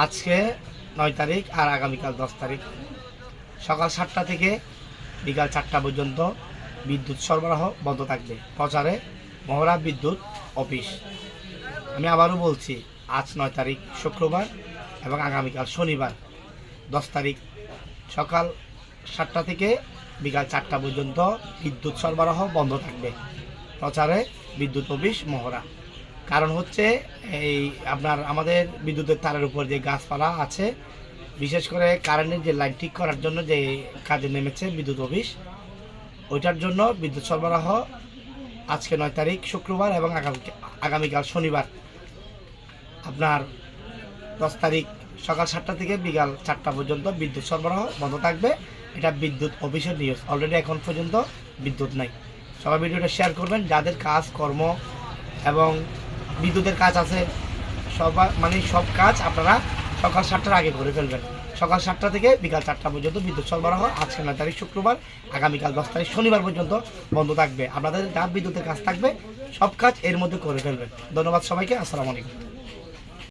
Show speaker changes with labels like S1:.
S1: আজকে 9 তারিখ আর আগামীকাল 10 তারিখ সকাল 7টা থেকে বিকাল 4টা পর্যন্ত বিদ্যুৎ সরবরাহ বন্ধ থাকবে। প্রচারে মহড়া বিদ্যুৎ অফিস। আমি আবারও বলছি, আজ 9 তারিখ শুক্রবার এবং আগামীকাল শনিবার 10 তারিখ সকাল 7টা থেকে বিকাল 4টা পর্যন্ত বিদ্যুৎ সরবরাহ বন্ধ থাকবে। প্রচারে বিদ্যুৎ অফিস মহড়া। কারণ হচ্ছে এই আমাদের বিদ্যুতের তারের উপর যে গাছপালা আছে, বিশেষ করে কারেন্টের যে লাইন ঠিক করার জন্য যে কাজে নেমেছে বিদ্যুৎ অফিস, ওইটার জন্য বিদ্যুৎ সরবরাহ আজকে 9 তারিখ শুক্রবার এবং আগামীকাল শনিবার 10 তারিখ সকাল 7টা থেকে বিকাল 4টা পর্যন্ত বিদ্যুৎ সরবরাহ বন্ধ থাকবে। এটা বিদ্যুৎ অফিসের নিউজ। অলরেডি এখন পর্যন্ত বিদ্যুৎ নাই। সবাই ভিডিওটা শেয়ার করবেন। যাদের কাজ কর্ম এবং বিদ্যুতের কাজ আছে সব কাজ আপনারা সকাল 7টার আগে করে ফেলবেন। সকাল 7টা থেকে বিকাল 4টা পর্যন্ত বিদ্যুৎ সরবরাহ আজকে 9 তারিখ শুক্রবার, আগামীকাল 10 তারিখ শনিবার পর্যন্ত বন্ধ থাকবে। আপনাদের যা বিদ্যুতের কাজ থাকবে সব কাজ এর মধ্যে করে ফেলবেন। ধন্যবাদ সবাইকে। আসসালামু আলাইকুম।